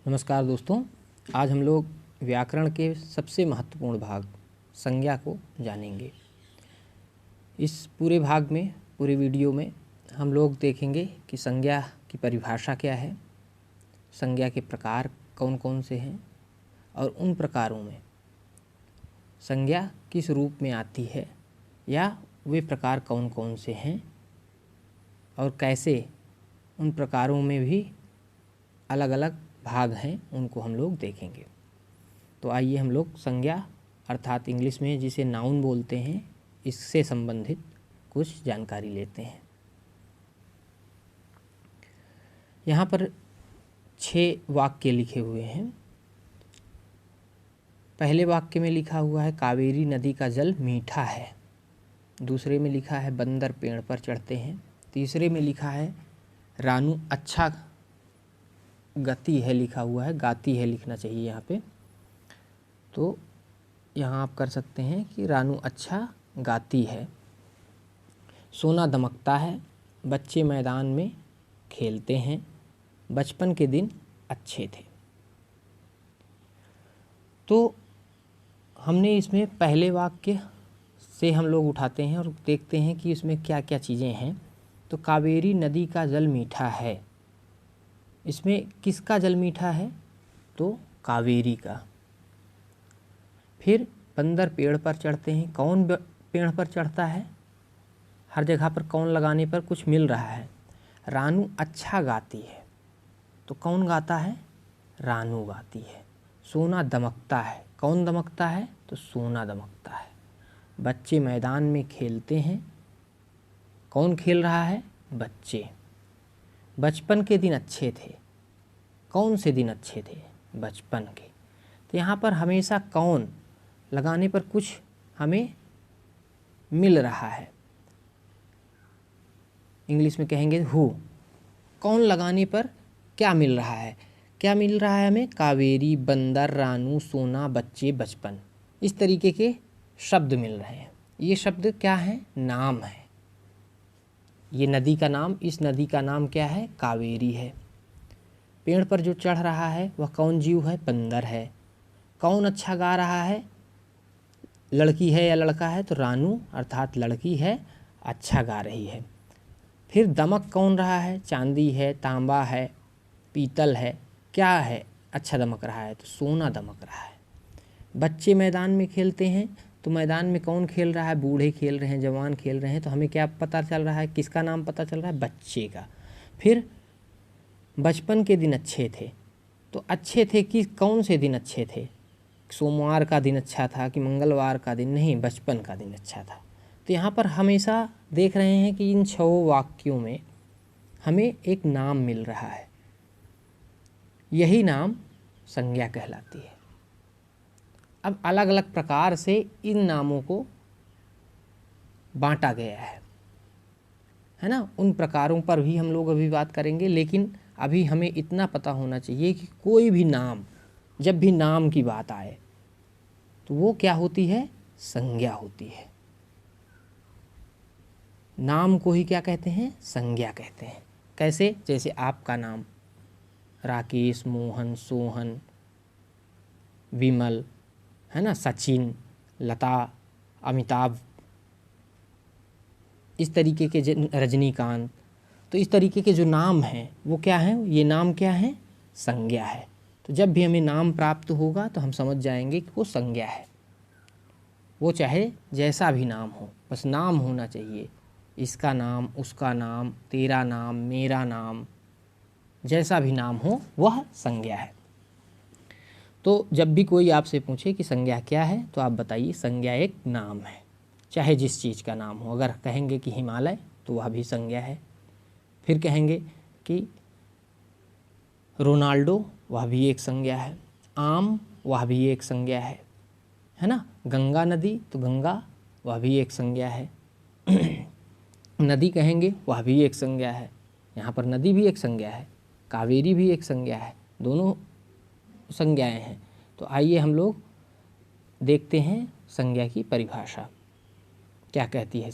नमस्कार दोस्तों, आज हम लोग व्याकरण के सबसे महत्वपूर्ण भाग संज्ञा को जानेंगे। इस पूरे भाग में, पूरे वीडियो में हम लोग देखेंगे कि संज्ञा की परिभाषा क्या है, संज्ञा के प्रकार कौन कौन से हैं और उन प्रकारों में संज्ञा किस रूप में आती है या वे प्रकार कौन कौन से हैं और कैसे उन प्रकारों में भी अलग अलग भाग हैं, उनको हम लोग देखेंगे। तो आइए हम लोग संज्ञा अर्थात इंग्लिश में जिसे नाउन बोलते हैं, इससे संबंधित कुछ जानकारी लेते हैं। यहाँ पर 6 वाक्य लिखे हुए हैं। पहले वाक्य में लिखा हुआ है कावेरी नदी का जल मीठा है। दूसरे में लिखा है बंदर पेड़ पर चढ़ते हैं। तीसरे में लिखा है रानू अच्छा गति है, लिखा हुआ है, गाती है लिखना चाहिए यहाँ पे। तो यहाँ आप कर सकते हैं कि रानू अच्छा गाती है। सोना दमकता है। बच्चे मैदान में खेलते हैं। बचपन के दिन अच्छे थे। तो हमने इसमें पहले वाक्य से हम लोग उठाते हैं और देखते हैं कि इसमें क्या क्या चीज़ें हैं। तो कावेरी नदी का जल मीठा है, इसमें किसका जल मीठा है? तो कावेरी का। फिर बंदर पेड़ पर चढ़ते हैं। कौन पेड़ पर चढ़ता है? हर जगह पर कौन लगाने पर कुछ मिल रहा है। रानू अच्छा गाती है, तो कौन गाता है? रानू गाती है। सोना दमकता है। कौन दमकता है? तो सोना दमकता है। बच्चे मैदान में खेलते हैं। कौन खेल रहा है? बच्चे। बचपन के दिन अच्छे थे। कौन से दिन अच्छे थे? बचपन के। तो यहाँ पर हमेशा कौन लगाने पर कुछ हमें मिल रहा है। इंग्लिश में कहेंगे हु। कौन लगाने पर क्या मिल रहा है? क्या मिल रहा है हमें? कावेरी, बंदर, रानू, सोना, बच्चे, बचपन, इस तरीके के शब्द मिल रहे हैं। ये शब्द क्या है? नाम है। ये नदी का नाम, इस नदी का नाम क्या है? कावेरी है। पेड़ पर जो चढ़ रहा है वह कौन जीव है? बंदर है। कौन अच्छा गा रहा है? लड़की है या लड़का है? तो रानू अर्थात लड़की है, अच्छा गा रही है। फिर दमक कौन रहा है? चांदी है, तांबा है, पीतल है, क्या है अच्छा दमक रहा है? तो सोना दमक रहा है। बच्चे मैदान में खेलते हैं, तो मैदान में कौन खेल रहा है? बूढ़े खेल रहे हैं, जवान खेल रहे हैं। तो हमें क्या पता चल रहा है? किसका नाम पता चल रहा है? बच्चे का। फिर बचपन के दिन अच्छे थे, तो अच्छे थे कि कौन से दिन अच्छे थे? सोमवार का दिन अच्छा था कि मंगलवार का दिन? नहीं, बचपन का दिन अच्छा था। तो यहाँ पर हमेशा देख रहे हैं कि इन 6 वाक्यों में हमें एक नाम मिल रहा है। यही नाम संज्ञा कहलाती है। अब अलग अलग प्रकार से इन नामों को बांटा गया है ना। उन प्रकारों पर भी हम लोग अभी बात करेंगे, लेकिन अभी हमें इतना पता होना चाहिए कि कोई भी नाम, जब भी नाम की बात आए तो वो क्या होती है? संज्ञा होती है। नाम को ही क्या कहते हैं? संज्ञा कहते हैं। कैसे? जैसे आपका नाम राकेश, मोहन, सोहन, विमल, है ना, सचिन, लता, अमिताभ, इस तरीके के रजनीकांत, तो इस तरीके के जो नाम हैं वो क्या हैं? ये नाम क्या है? संज्ञा है। तो जब भी हमें नाम प्राप्त होगा तो हम समझ जाएंगे कि वो संज्ञा है। वो चाहे जैसा भी नाम हो, बस नाम होना चाहिए। इसका नाम, उसका नाम, तेरा नाम, मेरा नाम, जैसा भी नाम हो वह संज्ञा है। तो जब भी कोई आपसे पूछे कि संज्ञा क्या है, तो आप बताइए संज्ञा एक नाम है, चाहे जिस चीज़ का नाम हो। अगर कहेंगे कि हिमालय, तो वह भी संज्ञा है। फिर कहेंगे कि रोनाल्डो, वह भी एक संज्ञा है। आम, वह भी एक संज्ञा है ना। गंगा नदी, तो गंगा वह भी एक संज्ञा है। नदी कहेंगे, वह भी एक संज्ञा है। यहाँ पर नदी भी एक संज्ञा है, कावेरी भी एक संज्ञा है, दोनों संज्ञाएं हैं। तो आइए हम लोग देखते हैं संज्ञा की परिभाषा क्या कहती है।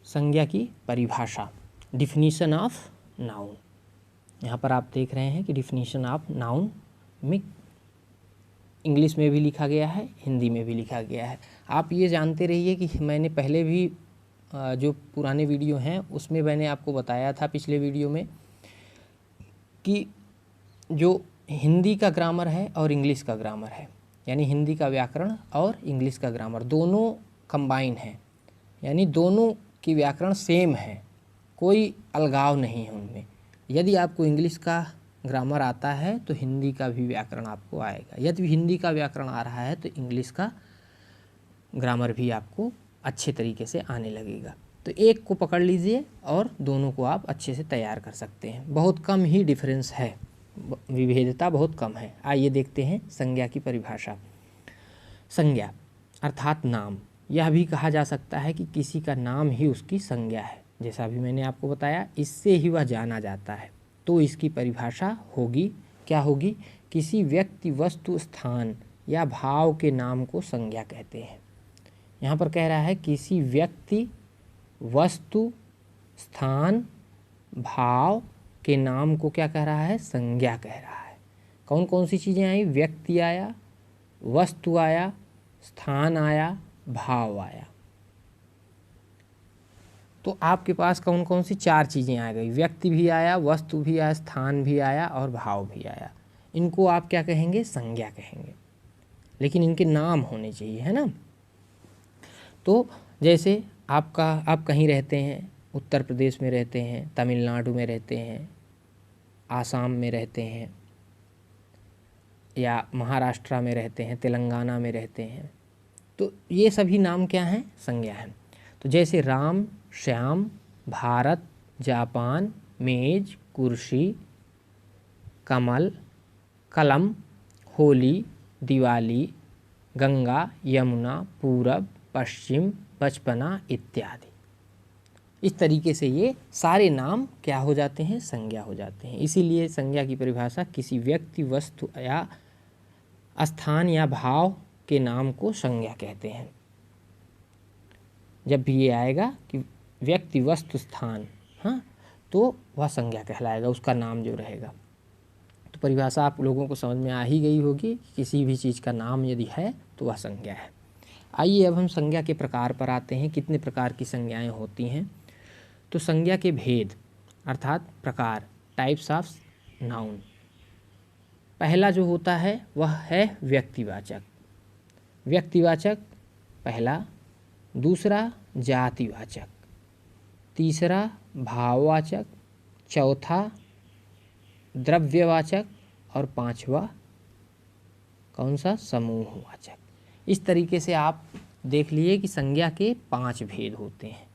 संज्ञा की परिभाषा, डिफिनीशन ऑफ नाउन। यहाँ पर आप देख रहे हैं कि डिफिनीशन ऑफ नाउन में इंग्लिश में भी लिखा गया है, हिंदी में भी लिखा गया है। आप ये जानते रहिए कि मैंने पहले भी जो पुराने वीडियो हैं उसमें मैंने आपको बताया था पिछले वीडियो में कि जो हिंदी का ग्रामर है और इंग्लिश का ग्रामर है, यानी हिंदी का व्याकरण और इंग्लिश का ग्रामर दोनों कंबाइन है, यानी दोनों की व्याकरण सेम है, कोई अलगाव नहीं है उनमें। यदि आपको इंग्लिश का ग्रामर आता है तो हिंदी का भी व्याकरण आपको आएगा, यदि हिंदी का व्याकरण आ रहा है तो इंग्लिश का ग्रामर भी आपको अच्छे तरीके से आने लगेगा। तो एक को पकड़ लीजिए और दोनों को आप अच्छे से तैयार कर सकते हैं। बहुत कम ही डिफरेंस है, विभेदता बहुत कम है। आइए देखते हैं संज्ञा की परिभाषा। संज्ञा अर्थात नाम, यह भी कहा जा सकता है कि किसी का नाम ही उसकी संज्ञा है। जैसा अभी मैंने आपको बताया, इससे ही वह जाना जाता है। तो इसकी परिभाषा होगी, क्या होगी? किसी व्यक्ति, वस्तु, स्थान या भाव के नाम को संज्ञा कहते हैं। यहाँ पर कह रहा है किसी व्यक्ति, वस्तु, स्थान, भाव के नाम को क्या कह रहा है? संज्ञा कह रहा है। कौन कौन सी चीज़ें आई? व्यक्ति आया, वस्तु आया, स्थान आया, भाव आया। तो आपके पास कौन कौन सी 4 चीज़ें आ गई? व्यक्ति भी आया, वस्तु भी आया, स्थान भी आया और भाव भी आया। इनको आप क्या कहेंगे? संज्ञा कहेंगे। लेकिन इनके नाम होने चाहिए, है ना। तो जैसे आप कहीं रहते हैं, उत्तर प्रदेश में रहते हैं, तमिलनाडु में रहते हैं, आसाम में रहते हैं, या महाराष्ट्र में रहते हैं, तेलंगाना में रहते हैं, तो ये सभी नाम क्या हैं? संज्ञा हैं। तो जैसे राम, श्याम, भारत, जापान, मेज, कुर्सी, कमल, कलम, होली, दिवाली, गंगा, यमुना, पूरब, पश्चिम, बचपना इत्यादि। इस तरीके से ये सारे नाम क्या हो जाते हैं? संज्ञा हो जाते हैं। इसीलिए संज्ञा की परिभाषा किसी व्यक्ति, वस्तु या स्थान या भाव के नाम को संज्ञा कहते हैं। जब भी ये आएगा कि व्यक्ति, वस्तु, स्थान, हाँ, तो वह संज्ञा कहलाएगा, उसका नाम जो रहेगा। तो परिभाषा आप लोगों को समझ में आ ही गई होगी। किसी भी चीज़ का नाम यदि है तो वह संज्ञा है। आइए अब हम संज्ञा के प्रकार पर आते हैं। कितने प्रकार की संज्ञाएं होती हैं? तो संज्ञा के भेद अर्थात प्रकार, टाइप्स ऑफ नाउन। पहला जो होता है वह है व्यक्तिवाचक। व्यक्तिवाचक पहला, दूसरा जातिवाचक, तीसरा भाववाचक, चौथा द्रव्यवाचक और पांचवा कौन सा? समूहवाचक। इस तरीके से आप देख लिए कि संज्ञा के 5 भेद होते हैं,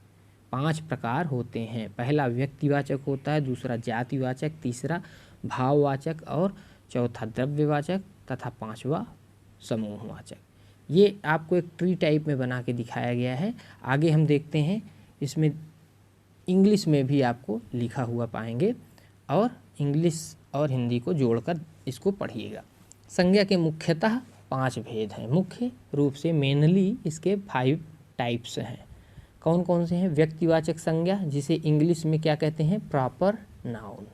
5 प्रकार होते हैं। पहला व्यक्तिवाचक होता है, दूसरा जातिवाचक, तीसरा भाववाचक और चौथा द्रव्यवाचक तथा पांचवा समूहवाचक। ये आपको एक ट्री टाइप में बना के दिखाया गया है। आगे हम देखते हैं, इसमें इंग्लिश में भी आपको लिखा हुआ पाएंगे और इंग्लिश और हिंदी को जोड़कर इसको पढ़िएगा। संज्ञा के मुख्यतः 5 भेद हैं। मुख्य रूप से मेनली इसके 5 टाइप्स हैं। कौन कौन से हैं? व्यक्तिवाचक संज्ञा, जिसे इंग्लिश में क्या कहते हैं? Proper noun.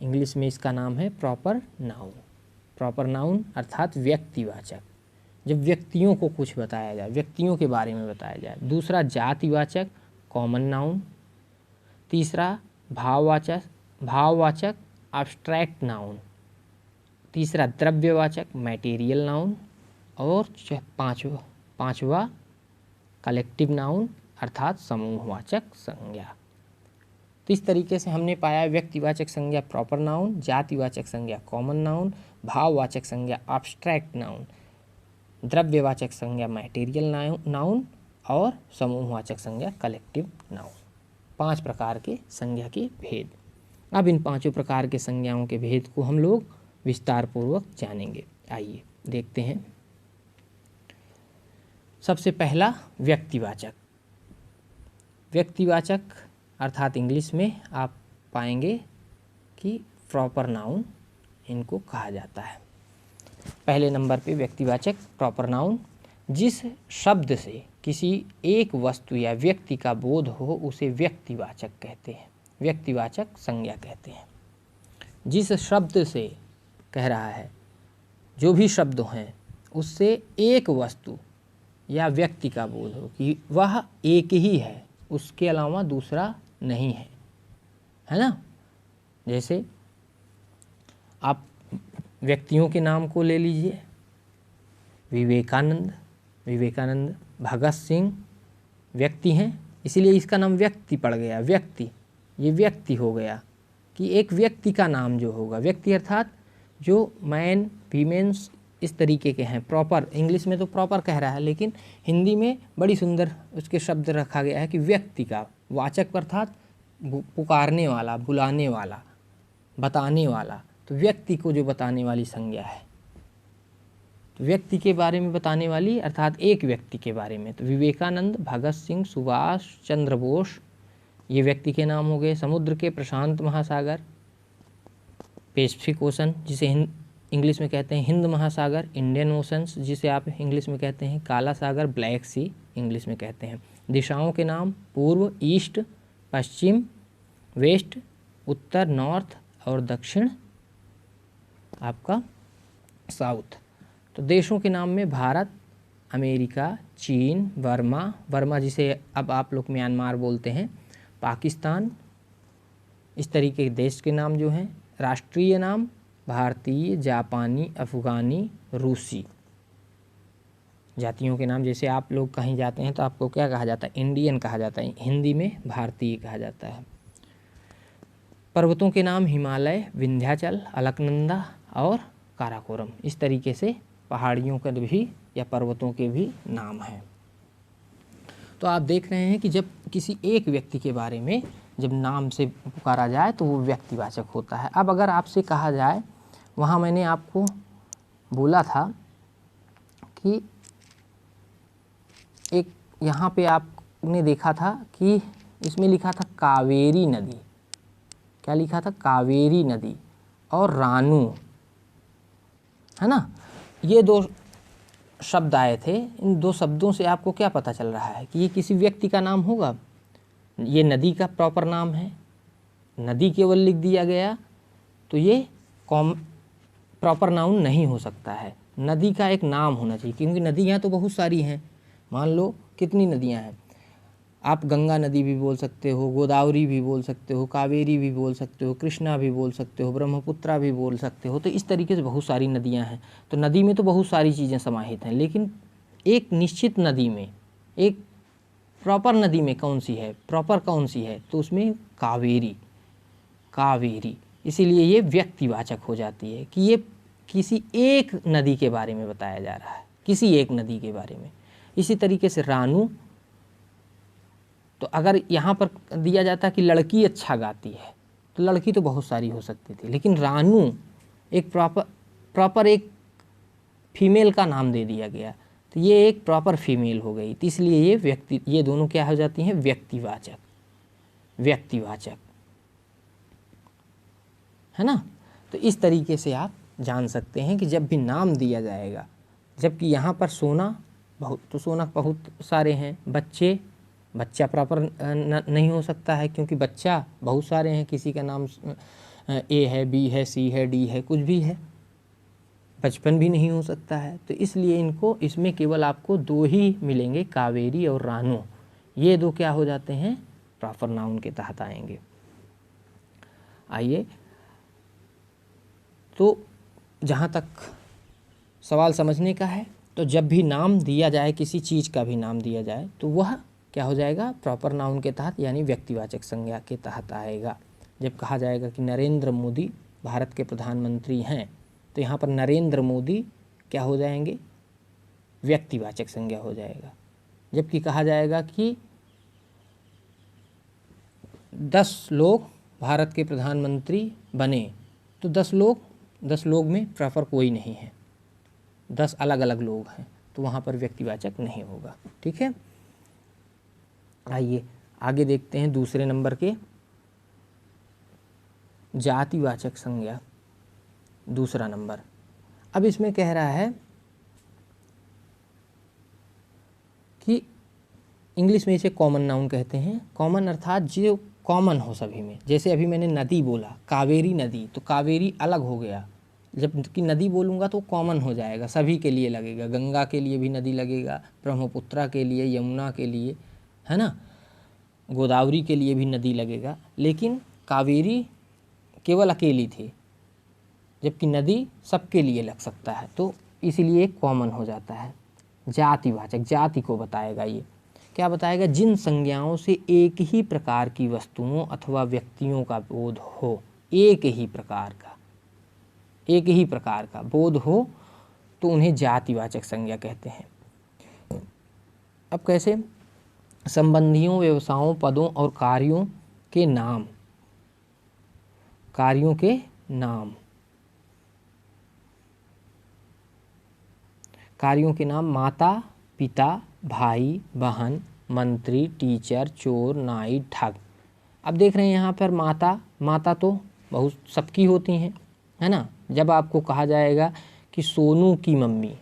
इंग्लिश में इसका नाम है प्रॉपर नाउन। प्रॉपर नाउन अर्थात व्यक्तिवाचक, जब व्यक्तियों को कुछ बताया जाए, व्यक्तियों के बारे में बताया जाए। दूसरा जातिवाचक, कॉमन नाउन। तीसरा भाववाचक एब्स्ट्रैक्ट नाउन। तीसरा द्रव्यवाचक, मैटेरियल नाउन। और पांचवा कलेक्टिव नाउन अर्थात समूहवाचक संज्ञा। तो इस तरीके से हमने पाया व्यक्तिवाचक संज्ञा प्रॉपर नाउन, जातिवाचक संज्ञा कॉमन नाउन, भाववाचक संज्ञा एब्स्ट्रैक्ट नाउन, द्रव्यवाचक संज्ञा मैटेरियल नाउन और समूहवाचक संज्ञा कलेक्टिव नाउन। 5 प्रकार के संज्ञा के भेद। अब इन 5 प्रकार के संज्ञाओं के भेद को हम लोग विस्तार पूर्वक जानेंगे। आइए देखते हैं। सबसे पहला व्यक्तिवाचक। व्यक्तिवाचक अर्थात इंग्लिश में आप पाएंगे कि प्रॉपर नाउन इनको कहा जाता है। पहले नंबर पे व्यक्तिवाचक प्रॉपर नाउन, जिस शब्द से किसी एक वस्तु या व्यक्ति का बोध हो उसे व्यक्तिवाचक कहते हैं, व्यक्तिवाचक संज्ञा कहते हैं। जिस शब्द से कह रहा है, जो भी शब्द हैं उससे एक वस्तु या व्यक्ति का बोध हो कि वह एक ही है, उसके अलावा दूसरा नहीं है ना। जैसे आप व्यक्तियों के नाम को ले लीजिए, विवेकानंद, भगत सिंह व्यक्ति हैं, इसीलिए इसका नाम व्यक्ति पड़ गया। व्यक्ति, ये व्यक्ति हो गया कि एक व्यक्ति का नाम जो होगा, व्यक्ति अर्थात जो मैन, वीमेंस इस तरीके के हैं। प्रॉपर, इंग्लिश में तो प्रॉपर कह रहा है, लेकिन हिंदी में बड़ी सुंदर उसके शब्द रखा गया है कि व्यक्ति का वाचक अर्थात पुकारने वाला, बुलाने वाला, बताने वाला। तो व्यक्ति को जो बताने वाली संज्ञा है, तो व्यक्ति के बारे में बताने वाली अर्थात एक व्यक्ति के बारे में। तो विवेकानंद, भगत सिंह, सुभाष चंद्र बोस ये व्यक्ति के नाम हो गए। समुद्र के प्रशांत महासागर, पैसिफिक ओशन जिसे इंग्लिश में कहते हैं हिंद महासागर, इंडियन ओशंस जिसे आप इंग्लिश में कहते हैं काला सागर, ब्लैक सी इंग्लिश में कहते हैं। दिशाओं के नाम पूर्व, ईस्ट, पश्चिम, वेस्ट, उत्तर, नॉर्थ और दक्षिण आपका साउथ। तो देशों के नाम में भारत, अमेरिका, चीन, वर्मा जिसे अब आप लोग म्यांमार बोलते हैं, पाकिस्तान, इस तरीके के देश के नाम जो हैं। राष्ट्रीय नाम भारतीय, जापानी, अफ़गानी, रूसी। जातियों के नाम जैसे आप लोग कहीं जाते हैं तो आपको क्या कहा जाता है, इंडियन कहा जाता है, हिंदी में भारतीय कहा जाता है। पर्वतों के नाम हिमालय, विंध्याचल, अलकनंदा और काराकोरम। इस तरीके से पहाड़ियों के भी या पर्वतों के भी नाम हैं। तो आप देख रहे हैं कि जब किसी एक व्यक्ति के बारे में जब नाम से पुकारा जाए तो वो व्यक्तिवाचक होता है। अब अगर आपसे कहा जाए, वहाँ मैंने आपको बोला था कि एक यहाँ पे आपने देखा था कि इसमें लिखा था कावेरी नदी। क्या लिखा था? कावेरी नदी और रानू, है ना। ये दो शब्द आए थे। इन दो शब्दों से आपको क्या पता चल रहा है कि ये किसी व्यक्ति का नाम होगा। ये नदी का प्रॉपर नाम है, नदी केवल लिख दिया गया तो ये प्रॉपर नाउन नहीं हो सकता है। नदी का एक नाम होना चाहिए, क्योंकि नदियाँ तो बहुत सारी हैं। मान लो कितनी नदियाँ हैं, आप गंगा नदी भी बोल सकते हो, गोदावरी भी बोल सकते हो, कावेरी भी बोल सकते हो, कृष्णा भी बोल सकते हो, ब्रह्मपुत्रा भी बोल सकते हो। तो इस तरीके से बहुत सारी नदियाँ हैं। तो नदी में तो बहुत सारी चीज़ें समाहित हैं, लेकिन एक निश्चित नदी में, एक प्रॉपर नदी में कौन सी है, प्रॉपर कौन सी है, तो उसमें कावेरी। इसीलिए ये व्यक्तिवाचक हो जाती है कि ये किसी एक नदी के बारे में बताया जा रहा है, किसी एक नदी के बारे में। इसी तरीके से रानू, तो अगर यहाँ पर दिया जाता कि लड़की अच्छा गाती है, तो लड़की तो बहुत सारी हो सकती थी, लेकिन रानू एक प्रॉपर एक फीमेल का नाम दे दिया गया, तो ये एक प्रॉपर फीमेल हो गई। तो इसलिए ये दोनों क्या हो जाती हैं, व्यक्तिवाचक, है ना। तो इस तरीके से आप जान सकते हैं कि जब भी नाम दिया जाएगा, जबकि यहाँ पर सोना बहुत सारे हैं। बच्चा प्रॉपर नहीं हो सकता है, क्योंकि बच्चा बहुत सारे हैं, किसी का नाम ए है, बी है, सी है, डी है, कुछ भी है। बचपन भी नहीं हो सकता है। तो इसलिए इसमें केवल आपको दो ही मिलेंगे, कावेरी और रानू। ये दो क्या हो जाते हैं, प्रॉपर नाउन के तहत आएंगे। आइए, तो जहाँ तक सवाल समझने का है, तो जब भी नाम दिया जाए, किसी चीज़ का भी नाम दिया जाए, तो वह क्या हो जाएगा, प्रॉपर नाउन के तहत, यानी व्यक्तिवाचक संज्ञा के तहत आएगा। जब कहा जाएगा कि नरेंद्र मोदी भारत के प्रधानमंत्री हैं, तो यहाँ पर नरेंद्र मोदी क्या हो जाएंगे, व्यक्तिवाचक संज्ञा हो जाएगा। जबकि कहा जाएगा कि 10 लोग भारत के प्रधानमंत्री बने, तो 10 लोग में प्रॉपर कोई नहीं है, 10 अलग अलग लोग हैं, तो वहाँ पर व्यक्तिवाचक नहीं होगा। ठीक है, आइए आगे देखते हैं दूसरे नंबर के जातिवाचक संज्ञा, दूसरा नंबर। अब इसमें कह रहा है कि इंग्लिश में इसे कॉमन नाउन कहते हैं। कॉमन अर्थात जो कॉमन हो सभी में। जैसे अभी मैंने नदी बोला, कावेरी नदी, तो कावेरी अलग हो गया, जब कि नदी बोलूँगा तो कॉमन हो जाएगा, सभी के लिए लगेगा। गंगा के लिए भी नदी लगेगा, ब्रह्मपुत्रा के लिए, यमुना के लिए, है ना, गोदावरी के लिए भी नदी लगेगा। लेकिन कावेरी केवल अकेली थी, जबकि नदी सबके लिए लग सकता है, तो इसीलिए कॉमन हो जाता है। जातिवाचक, जाति को बताएगा। ये क्या बताएगा? जिन संज्ञाओं से एक ही प्रकार की वस्तुओं अथवा व्यक्तियों का बोध हो, एक ही प्रकार का बोध हो, तो उन्हें जातिवाचक संज्ञा कहते हैं। अब कैसे? संबंधियों, व्यवसायों, पदों और कार्यों के नाम, माता, पिता, भाई, बहन, मंत्री, टीचर, चोर, नाई, ठग। अब देख रहे हैं यहाँ पर माता तो बहुत सबकी होती हैं, है ना। जब आपको कहा जाएगा कि सोनू की मम्मी,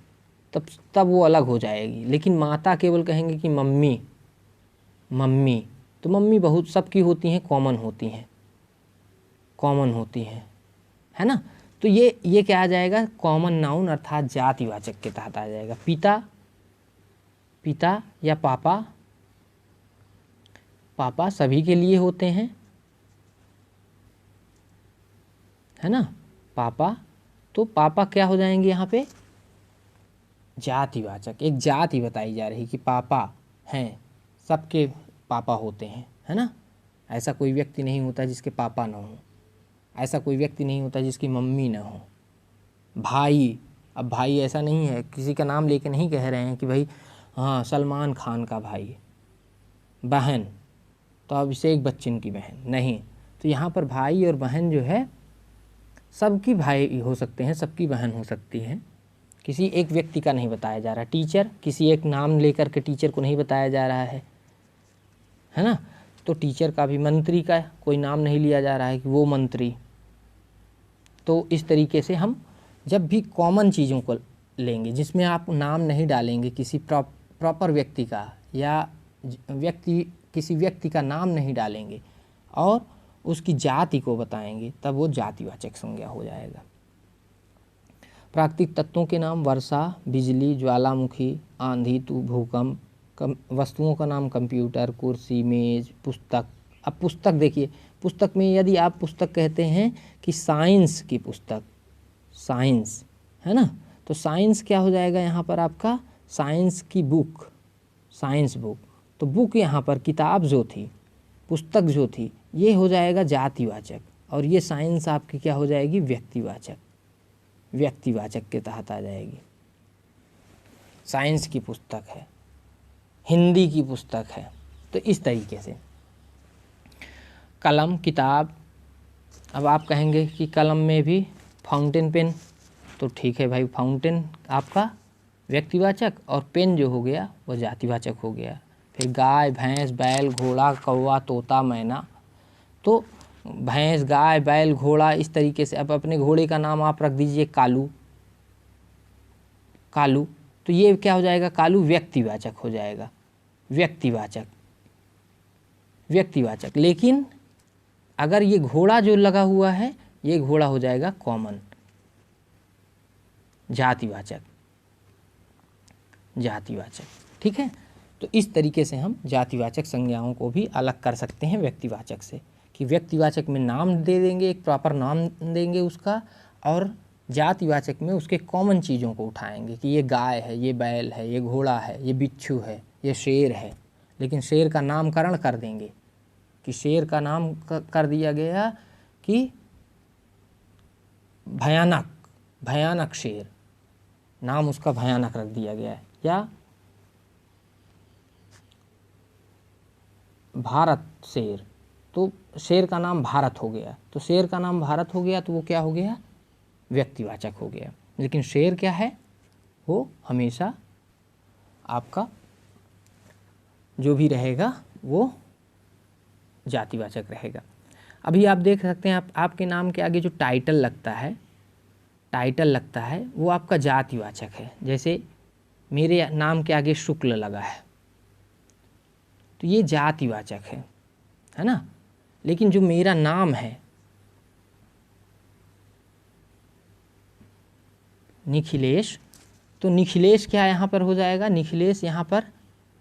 तब वो अलग हो जाएगी। लेकिन माता केवल कहेंगे कि मम्मी, तो मम्मी बहुत सबकी होती हैं, कॉमन होती हैं, है ना। तो ये क्या आ जाएगा? कॉमन नाउन अर्थात जातिवाचक के तहत आ जाएगा। पिता या पापा सभी के लिए होते हैं, है ना। तो पापा क्या हो जाएंगे यहाँ पे? जातिवाचक। एक जाति बताई जा रही कि पापा हैं, सबके पापा होते हैं, है ना। ऐसा कोई व्यक्ति नहीं होता जिसके पापा ना हो, ऐसा कोई व्यक्ति नहीं होता जिसकी मम्मी ना हो। भाई, अब भाई ऐसा नहीं है, किसी का नाम लेके नहीं कह रहे हैं कि भाई हाँ सलमान खान का भाई। बहन तो अभिषेक बच्चन की बहन नहीं। तो यहाँ पर भाई और बहन जो है सबकी भाई हो सकते हैं, सबकी बहन हो सकती है, किसी एक व्यक्ति का नहीं बताया जा रहा। टीचर, किसी एक नाम लेकर के टीचर को नहीं बताया जा रहा है ना। तो टीचर का भी, मंत्री का कोई नाम नहीं लिया जा रहा है कि वो मंत्री। तो इस तरीके से हम जब भी कॉमन चीज़ों को लेंगे जिसमें आप नाम नहीं डालेंगे किसी प्रॉपर व्यक्ति का, या किसी व्यक्ति का नाम नहीं डालेंगे और उसकी जाति को बताएंगे, तब वो जातिवाचक संज्ञा हो जाएगा। प्राकृतिक तत्वों के नाम वर्षा, बिजली, ज्वालामुखी, आंधी, भूकंप। वस्तुओं का नाम कंप्यूटर, कुर्सी, मेज, पुस्तक। अब पुस्तक देखिए, पुस्तक में यदि आप पुस्तक कहते हैं कि साइंस की पुस्तक, साइंस, है ना, तो साइंस क्या हो जाएगा यहाँ पर आपका? साइंस की बुक, साइंस बुक। तो बुक यहाँ पर किताब जो थी, पुस्तक जो थी, ये हो जाएगा जातिवाचक, और ये साइंस आपकी क्या हो जाएगी? व्यक्तिवाचक के तहत आ जाएगी। साइंस की पुस्तक है, हिंदी की पुस्तक है। तो इस तरीके से कलम, किताब। अब आप कहेंगे कि कलम में भी फाउंटेन पेन, तो ठीक है भाई, फाउंटेन आपका व्यक्तिवाचक और पेन जो हो गया वो जातिवाचक हो गया। फिर गाय, भैंस, बैल, घोड़ा, कौवा, तोता, मैना। तो भैंस, गाय, बैल, घोड़ा, इस तरीके से। अब अपने घोड़े का नाम आप रख दीजिए कालू, तो ये क्या हो जाएगा? कालू व्यक्तिवाचक हो जाएगा, व्यक्तिवाचक। लेकिन अगर ये घोड़ा जो लगा हुआ है, ये घोड़ा हो जाएगा कॉमन, जातिवाचक। ठीक है। तो इस तरीके से हम जातिवाचक संज्ञाओं को भी अलग कर सकते हैं व्यक्तिवाचक से, कि व्यक्तिवाचक में नाम दे देंगे, एक प्रॉपर नाम देंगे उसका, और जातिवाचक में उसके कॉमन चीज़ों को उठाएंगे कि ये गाय है, ये बैल है, ये घोड़ा है, ये बिच्छू है, ये शेर है। लेकिन शेर का नामकरण कर देंगे कि शेर का नाम कर दिया गया कि भयानक शेर, नाम उसका भयानक रख दिया गया है। या भारत शेर, तो शेर का नाम भारत हो गया, तो शेर का नाम भारत हो गया, तो वो क्या हो गया? व्यक्तिवाचक हो गया। लेकिन शेर क्या है? वो हमेशा आपका जो भी रहेगा वो जातिवाचक रहेगा। अभी आप देख सकते हैं, आपके नाम के आगे जो टाइटल लगता है वो आपका जातिवाचक है। जैसे मेरे नाम के आगे शुक्ल लगा है, तो ये जातिवाचक है ना। लेकिन जो मेरा नाम है निखिलेश, तो निखिलेश क्या यहाँ पर हो जाएगा, निखिलेश यहाँ पर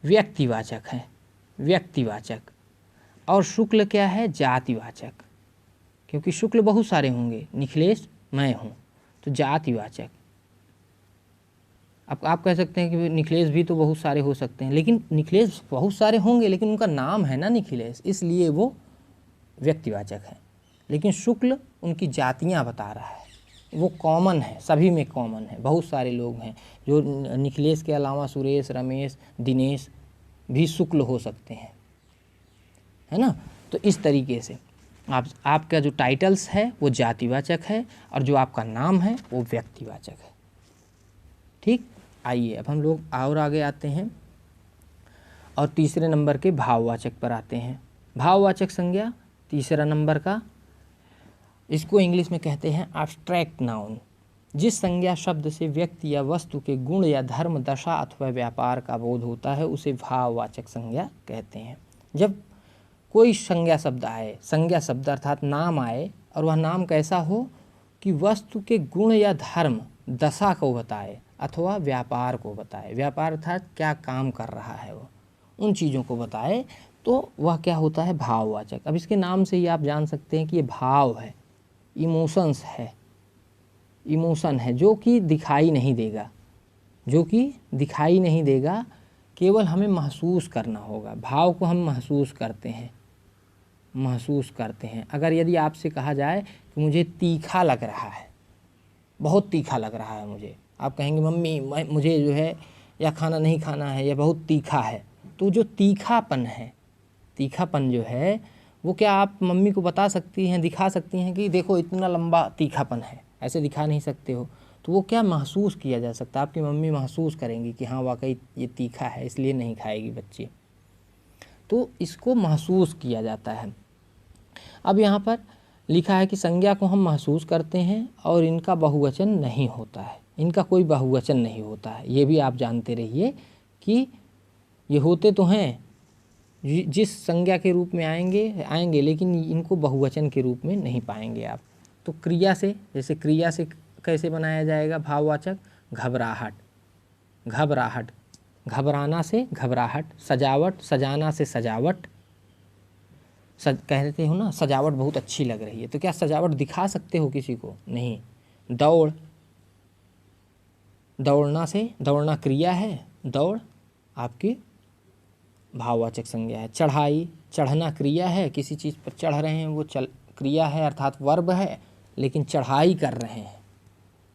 व्यक्तिवाचक है, व्यक्तिवाचक। और शुक्ल क्या है, जातिवाचक, क्योंकि शुक्ल बहुत सारे होंगे, निखिलेश मैं हूँ, तो जातिवाचक। अब आप कह सकते हैं कि निखिलेश भी तो बहुत सारे हो सकते हैं, लेकिन निखिलेश बहुत सारे होंगे लेकिन उनका नाम है ना निखिलेश, इसलिए वो व्यक्तिवाचक है। लेकिन शुक्ल उनकी जातियाँ बता रहा है, वो कॉमन है, सभी में कॉमन है। बहुत सारे लोग हैं जो निखिलेश के अलावा सुरेश, रमेश, दिनेश भी शुक्ल हो सकते हैं, है ना। तो इस तरीके से आपका जो टाइटल्स है वो जातिवाचक है और जो आपका नाम है वो व्यक्तिवाचक है। ठीक, आइए अब हम लोग और आगे आते हैं और तीसरे नंबर के भाववाचक पर आते हैं। भाववाचक संज्ञा तीसरा नंबर का, इसको इंग्लिश में कहते हैं एब्स्ट्रैक्ट नाउन। जिस संज्ञा शब्द से व्यक्ति या वस्तु के गुण या धर्म, दशा अथवा व्यापार का बोध होता है उसे भाववाचक संज्ञा कहते हैं। जब कोई संज्ञा शब्द आए, संज्ञा शब्द अर्थात नाम आए, और वह नाम कैसा हो कि वस्तु के गुण या धर्म, दशा को बताए अथवा व्यापार को बताए, व्यापार अर्थात क्या काम कर रहा है वो, उन चीज़ों को बताए, तो वह क्या होता है, भाववाचक। अब इसके नाम से ही आप जान सकते हैं कि ये भाव है, इमोशंस है, इमोशन है जो कि दिखाई नहीं देगा, जो कि दिखाई नहीं देगा, केवल हमें महसूस करना होगा। भाव को हम महसूस करते हैं, महसूस करते हैं। अगर यदि आपसे कहा जाए कि मुझे तीखा लग रहा है, बहुत तीखा लग रहा है मुझे, आप कहेंगे मम्मी मुझे जो है या खाना नहीं खाना है या बहुत तीखा है, तो जो तीखापन है, तीखापन जो है वो क्या आप मम्मी को बता सकती हैं, दिखा सकती हैं कि देखो इतना लंबा तीखापन है, ऐसे दिखा नहीं सकते हो। तो वो क्या महसूस किया जा सकता है, आपकी मम्मी महसूस करेंगी कि हाँ वाकई ये तीखा है इसलिए नहीं खाएगी बच्ची, तो इसको महसूस किया जाता है। अब यहाँ पर लिखा है कि संज्ञा को हम महसूस करते हैं और इनका बहुवचन नहीं होता है, इनका कोई बहुवचन नहीं होता है। ये भी आप जानते रहिए कि ये होते तो हैं, जिस संज्ञा के रूप में आएंगे लेकिन इनको बहुवचन के रूप में नहीं पाएंगे आप। तो क्रिया से, जैसे क्रिया से कैसे बनाया जाएगा भाववाचक, घबराहट, घबराहट, घबराना से घबराहट, सजावट, सजाना से सजावट, कहते हो ना सजावट बहुत अच्छी लग रही है, तो क्या सजावट दिखा सकते हो किसी को, नहीं। दौड़, दौड़ना से, दौड़ना क्रिया है, दौड़ आपकी भाववाचक संज्ञा है। चढ़ाई, चढ़ना क्रिया है, किसी चीज़ पर चढ़ रहे हैं वो क्रिया है अर्थात वर्ब है, लेकिन चढ़ाई कर रहे हैं,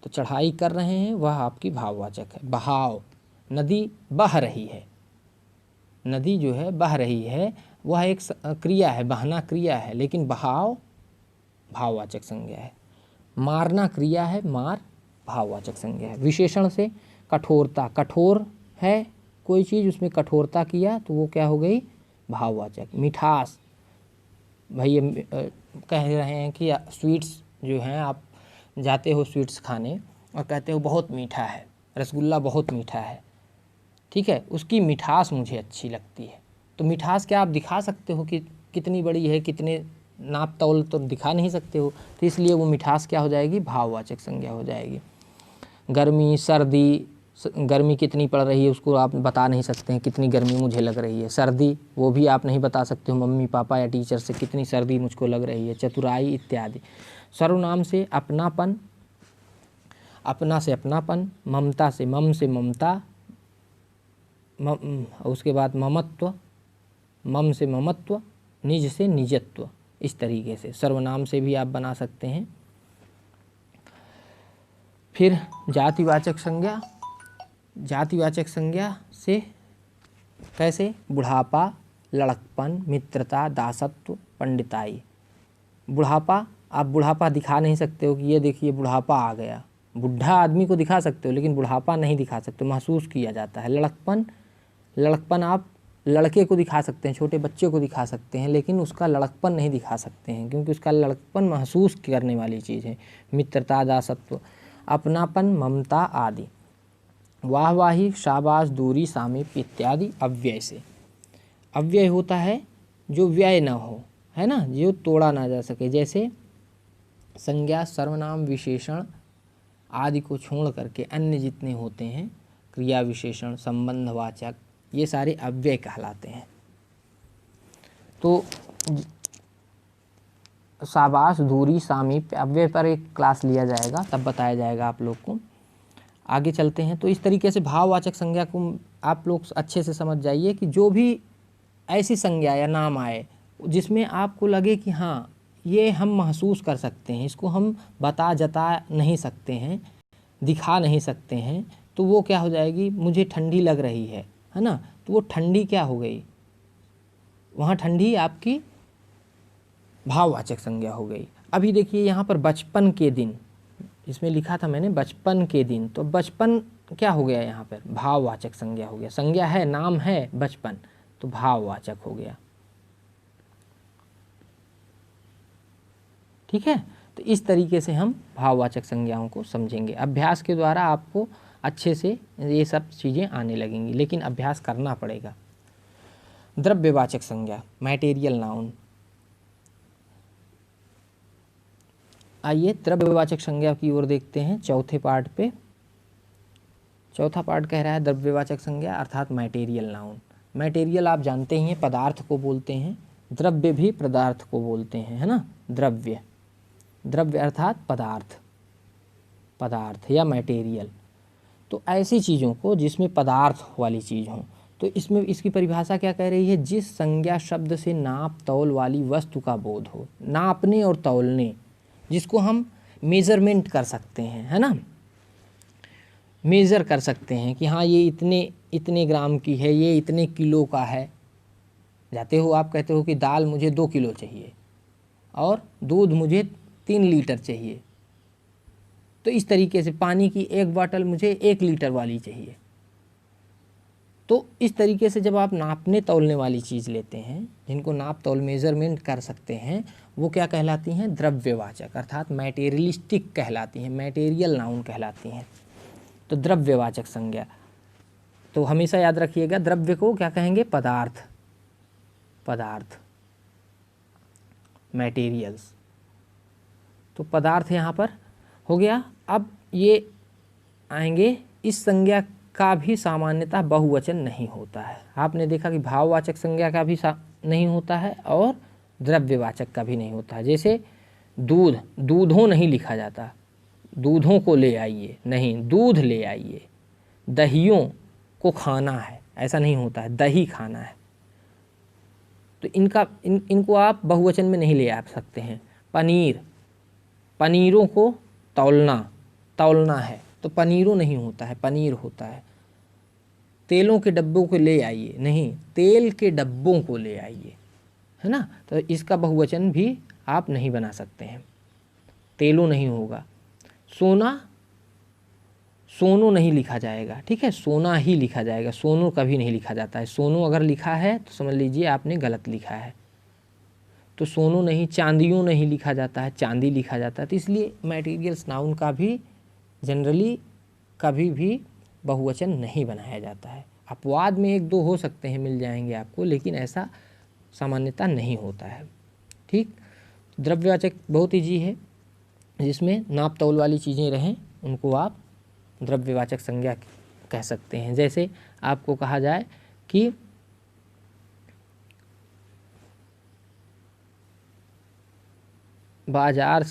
तो चढ़ाई कर रहे हैं वह आपकी भाववाचक है। बहाव, नदी बह रही है, नदी जो है बह रही है वह एक क्रिया है, बहना क्रिया है, लेकिन बहाव भाववाचक संज्ञा है। मारना क्रिया है, मार भाववाचक संज्ञा है। विशेषण से कठोरता, कठोर है कोई चीज़, उसमें कठोरता किया तो वो क्या हो गई, भाववाचक। मिठास, भाई ये कह रहे हैं कि स्वीट्स जो हैं, आप जाते हो स्वीट्स खाने और कहते हो बहुत मीठा है, रसगुल्ला बहुत मीठा है, ठीक है, उसकी मिठास मुझे अच्छी लगती है। तो मिठास क्या आप दिखा सकते हो कि कितनी बड़ी है, कितने नाप तौल तो दिखा नहीं सकते हो, तो इसलिए वो मिठास क्या हो जाएगी, भाववाचक संज्ञा हो जाएगी। गर्मी, सर्दी, गर्मी कितनी पड़ रही है उसको आप बता नहीं सकते हैं, कितनी गर्मी मुझे लग रही है। सर्दी, वो भी आप नहीं बता सकते हो मम्मी पापा या टीचर से कितनी सर्दी मुझको लग रही है। चतुराई इत्यादि। सर्वनाम से अपनापन, अपना से अपनापन, ममता से मम से ममता, उसके बाद ममत्व, मम से ममत्व, निज से निजत्व, इस तरीके से सर्वनाम से भी आप बना सकते हैं। फिर जातिवाचक संज्ञा, जातिवाचक संज्ञा से कैसे, बुढ़ापा, लड़कपन, मित्रता, दासत्व, पंडिताई। बुढ़ापा, आप बुढ़ापा दिखा नहीं सकते हो कि ये देखिए बुढ़ापा आ गया, बुढ़ा आदमी को दिखा सकते हो लेकिन बुढ़ापा नहीं दिखा सकते, महसूस किया जाता है। लड़कपन, लड़कपन आप लड़के को दिखा सकते हैं, छोटे बच्चे को दिखा सकते हैं, लेकिन उसका लड़कपन नहीं दिखा सकते हैं क्योंकि उसका लड़कपन महसूस करने वाली चीज़ है। मित्रता, दासत्व, अपनापन, ममता आदि। वाहवाही, शाबाश, दूरी, सामीप्य इत्यादि। अव्यय से, अव्यय होता है जो व्यय न हो, है ना, जो तोड़ा ना जा सके। जैसे संज्ञा, सर्वनाम, विशेषण आदि को छोड़ करके अन्य जितने होते हैं, क्रिया विशेषण, संबंधवाचक, ये सारे अव्यय कहलाते हैं। तो साबास, दूरी, सामीप्य, अव्यय पर एक क्लास लिया जाएगा, तब बताया जाएगा आप लोग को। आगे चलते हैं। तो इस तरीके से भाववाचक संज्ञा को आप लोग अच्छे से समझ जाइए कि जो भी ऐसी संज्ञा या नाम आए जिसमें आपको लगे कि हाँ ये हम महसूस कर सकते हैं, इसको हम जता नहीं सकते हैं, दिखा नहीं सकते हैं, तो वो क्या हो जाएगी, मुझे ठंडी लग रही है ना, तो वो ठंडी क्या हो गई, वहाँ ठंडी आपकी भाववाचक संज्ञा हो गई। अभी देखिए यहाँ पर बचपन के दिन, इसमें लिखा था मैंने बचपन के दिन, तो बचपन क्या हो गया, यहाँ पर भाववाचक संज्ञा हो गया। संज्ञा है, नाम है बचपन, तो भाववाचक हो गया। ठीक है, तो इस तरीके से हम भाववाचक संज्ञाओं को समझेंगे। अभ्यास के द्वारा आपको अच्छे से ये सब चीज़ें आने लगेंगी, लेकिन अभ्यास करना पड़ेगा। द्रव्यवाचक संज्ञा, मैटेरियल नाउन। आइए द्रव्यवाचक संज्ञा की ओर देखते हैं चौथे पार्ट पे। चौथा पार्ट कह रहा है द्रव्यवाचक संज्ञा अर्थात मैटेरियल नाउन। मैटेरियल आप जानते ही हैं, पदार्थ को बोलते हैं। द्रव्य भी पदार्थ को बोलते हैं, है ना। द्रव्य, द्रव्य अर्थात पदार्थ, पदार्थ या मैटेरियल। तो ऐसी चीज़ों को जिसमें पदार्थ वाली चीज़ हो। तो इसमें इसकी परिभाषा क्या कह रही है, जिस संज्ञा शब्द से नाप तौल वाली वस्तु का बोध हो। नापने और तौलने, जिसको हम मेज़रमेंट कर सकते हैं, है ना, मेज़र कर सकते हैं कि हाँ ये इतने ग्राम की है, ये इतने किलो का है। जाते हो आप कहते हो कि दाल मुझे 2 किलो चाहिए और दूध मुझे 3 लीटर चाहिए, तो इस तरीके से पानी की एक बोतल मुझे 1 लीटर वाली चाहिए। तो इस तरीके से जब आप नापने तौलने वाली चीज़ लेते हैं, जिनको नाप तौल मेज़रमेंट कर सकते हैं, वो क्या कहलाती हैं, द्रव्यवाचक अर्थात मैटेरियलिस्टिक कहलाती हैं, मैटेरियल नाउन कहलाती हैं। तो द्रव्यवाचक संज्ञा, तो हमेशा याद रखिएगा द्रव्य को क्या कहेंगे, पदार्थ, पदार्थ, मैटेरियल्स। तो पदार्थ यहाँ पर हो गया। अब ये आएंगे, इस संज्ञा का भी सामान्यतः बहुवचन नहीं होता है। आपने देखा कि भाववाचक संज्ञा का भी नहीं होता है और द्रव्यवाचक का भी नहीं होता है। जैसे दूध, दूधों नहीं लिखा जाता, दूधों को ले आइए, नहीं, दूध ले आइए। दहियों को खाना है, ऐसा नहीं होता है, दही खाना है। तो इनको आप बहुवचन में नहीं ले आ सकते हैं। पनीर, पनीरों को तौलना है, तो पनीरों नहीं होता है, पनीर होता है। तेलों के डब्बों को ले आइए, नहीं, तेल के डब्बों को ले आइए, है ना। तो इसका बहुवचन भी आप नहीं बना सकते हैं, तेलों नहीं होगा। सोना, सोनो नहीं लिखा जाएगा, ठीक है, सोना ही लिखा जाएगा, सोनो कभी नहीं लिखा जाता है। सोनो अगर लिखा है तो समझ लीजिए आपने गलत लिखा है। तो सोनो नहीं, चांदियों नहीं लिखा जाता है, चांदी लिखा जाता है। तो इसलिए मैटेरियल्स नाउन का भी जनरली कभी भी बहुवचन नहीं बनाया जाता है। अपवाद में 1-2 हो सकते हैं, मिल जाएंगे आपको, लेकिन ऐसा सामान्यता नहीं होता है। ठीक, द्रव्यवाचक बहुत ईजी है, जिसमें नाप तौल वाली चीज़ें रहें उनको आप द्रव्यवाचक संज्ञा कह सकते हैं। जैसे आपको कहा जाए कि बाजार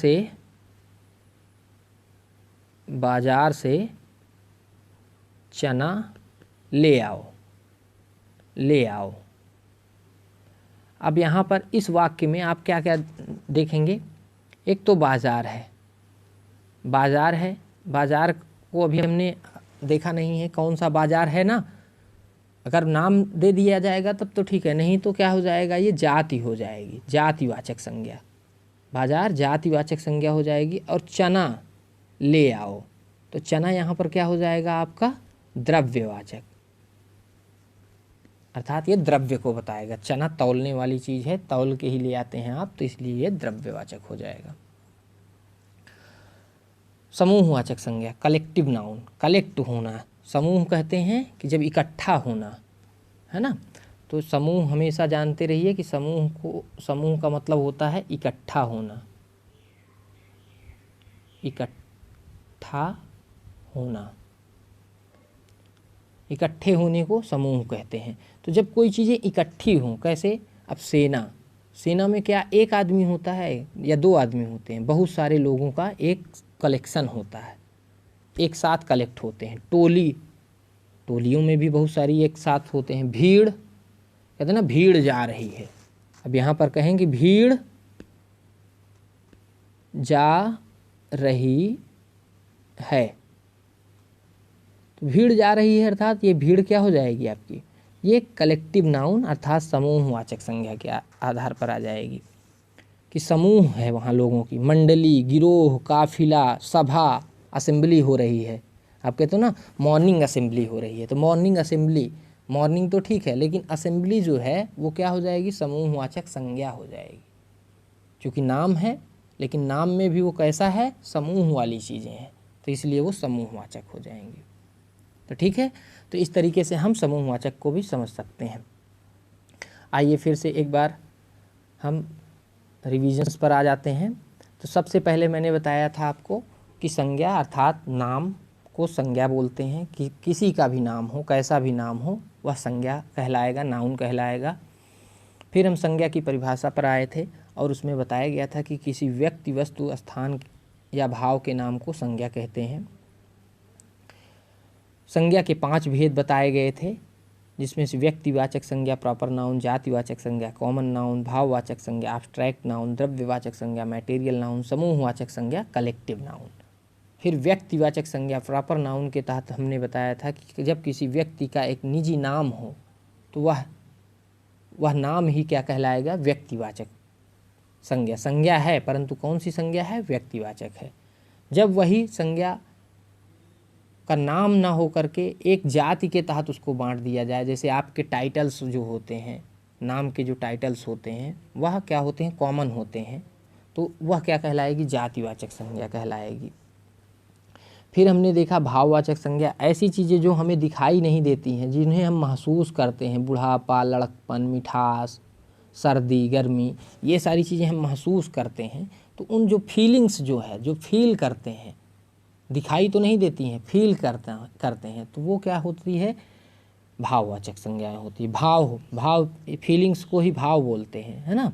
से चना ले आओ। अब यहाँ पर इस वाक्य में आप क्या क्या देखेंगे, एक तो बाजार है, बाजार को अभी हमने देखा नहीं है कौन सा बाजार है ना। अगर नाम दे दिया जाएगा तब तो ठीक है, नहीं तो क्या हो जाएगा, ये जाति हो जाएगी, जातिवाचक संज्ञा। बाजार जातिवाचक संज्ञा हो जाएगी। और चना ले आओ, तो चना यहाँ पर क्या हो जाएगा आपका, द्रव्यवाचक, अर्थात ये द्रव्य को बताएगा। चना तौलने वाली चीज़ है, तौल के ही ले आते हैं आप, तो इसलिए ये द्रव्यवाचक हो जाएगा। समूहवाचक संज्ञा, कलेक्टिव नाउन, कलेक्ट होना, समूह कहते हैं कि जब इकट्ठा होना, है ना। तो समूह हमेशा जानते रहिए कि समूह का मतलब होता है इकट्ठा होना, इकट्ठा होना, इकट्ठे होने को समूह कहते हैं। तो जब कोई चीज़ें इकट्ठी हों, कैसे, अब सेना में क्या एक आदमी होता है या दो आदमी होते हैं, बहुत सारे लोगों का एक कलेक्शन होता है, एक साथ कलेक्ट होते हैं। टोलियों में भी बहुत सारी एक साथ होते हैं। भीड़, कहते हैं ना भीड़ जा रही है, अब यहाँ पर कहेंगे भीड़ जा रही है, तो भीड़ जा रही है अर्थात ये भीड़ क्या हो जाएगी आपकी, ये कलेक्टिव नाउन अर्थात समूहवाचक संज्ञा के आधार पर आ जाएगी कि समूह है वहाँ लोगों की, मंडली, गिरोह, काफिला, सभा, असेंबली हो रही है। आप कहते हो ना मॉर्निंग असेंबली हो रही है, तो मॉर्निंग असेंबली, मॉर्निंग तो ठीक है लेकिन असेंबली जो है वो क्या हो जाएगी, समूहवाचक संज्ञा हो जाएगी। क्योंकि नाम है लेकिन नाम में भी वो कैसा है, समूह वाली चीज़ें हैं, तो इसलिए वो समूहवाचक हो जाएंगे। तो ठीक है, तो इस तरीके से हम समूहवाचक को भी समझ सकते हैं। आइए फिर से एक बार हम रिविजन्स पर आ जाते हैं। तो सबसे पहले मैंने बताया था आपको कि संज्ञा अर्थात नाम को संज्ञा बोलते हैं, कि किसी का भी नाम हो, कैसा भी नाम हो, वह संज्ञा कहलाएगा, नाउन कहलाएगा। फिर हम संज्ञा की परिभाषा पर आए थे और उसमें बताया गया था कि किसी व्यक्ति, वस्तु, स्थान या भाव के नाम को संज्ञा कहते हैं। संज्ञा के 5 भेद बताए गए थे, जिसमें से व्यक्तिवाचक संज्ञा प्रॉपर नाउन, जातिवाचक संज्ञा कॉमन नाउन, भाववाचक संज्ञा एब्स्ट्रैक्ट नाउन, द्रव्यवाचक संज्ञा मटेरियल नाउन, समूहवाचक संज्ञा कलेक्टिव नाउन। फिर व्यक्तिवाचक संज्ञा प्रॉपर नाउन के तहत हमने बताया था कि जब किसी व्यक्ति का एक निजी नाम हो तो वह नाम ही क्या कहलाएगा, व्यक्तिवाचक संज्ञा। संज्ञा है परंतु कौन सी संज्ञा है, व्यक्तिवाचक है। जब वही संज्ञा का नाम ना हो करके एक जाति के तहत उसको बांट दिया जाए, जैसे आपके टाइटल्स जो होते हैं, नाम के जो टाइटल्स होते हैं वह क्या होते हैं, कॉमन होते हैं, तो वह क्या कहलाएगी, जातिवाचक संज्ञा कहलाएगी। फिर हमने देखा भाववाचक संज्ञा, ऐसी चीज़ें जो हमें दिखाई नहीं देती हैं, जिन्हें हम महसूस करते हैं, बुढ़ापा, लड़कपन, मिठास, सर्दी, गर्मी, ये सारी चीज़ें हम महसूस करते हैं। तो उन जो फीलिंग्स जो है, जो फील करते हैं, दिखाई तो नहीं देती हैं, फील करते हैं, तो वो क्या होती है, भाववाचक संज्ञाएं होती है। भाव फीलिंग्स को ही भाव बोलते हैं, है ना,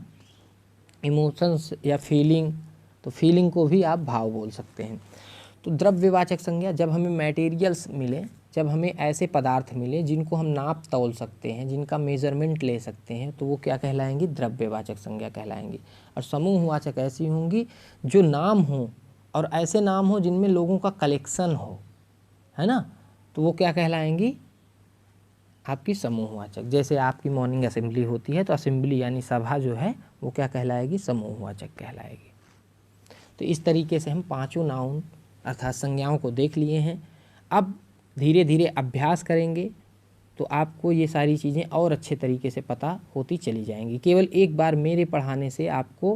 इमोशंस या फीलिंग, तो फीलिंग को भी आप भाव बोल सकते हैं। तो द्रव्यवाचक संज्ञा, जब हमें मटेरियल्स मिले, जब हमें ऐसे पदार्थ मिले जिनको हम नाप तौल सकते हैं, जिनका मेजरमेंट ले सकते हैं, तो वो क्या कहलाएंगी, द्रव्यवाचक संज्ञा कहलाएंगी। और समूहवाचक ऐसी होंगी जो नाम हो और ऐसे नाम हो जिनमें लोगों का कलेक्शन हो, है ना, तो वो क्या कहलाएंगी, आपकी समूहवाचक। जैसे आपकी मॉर्निंग असेंबली होती है तो असेंबली यानी सभा जो है वो क्या कहलाएगी, समूहवाचक कहलाएगी। तो इस तरीके से हम 5 नाउन अर्थात संज्ञाओं को देख लिए हैं। अब धीरे धीरे अभ्यास करेंगे तो आपको ये सारी चीज़ें और अच्छे तरीके से पता होती चली जाएंगी। केवल एक बार मेरे पढ़ाने से आपको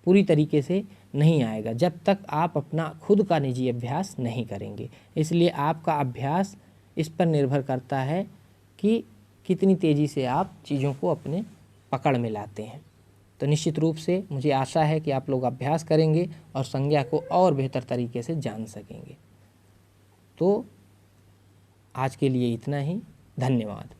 पूरी तरीके से नहीं आएगा जब तक आप अपना खुद का निजी अभ्यास नहीं करेंगे। इसलिए आपका अभ्यास इस पर निर्भर करता है कि कितनी तेज़ी से आप चीज़ों को अपने पकड़ में लाते हैं। तो निश्चित रूप से मुझे आशा है कि आप लोग अभ्यास करेंगे और संज्ञा को और बेहतर तरीके से जान सकेंगे। तो आज के लिए इतना ही, धन्यवाद।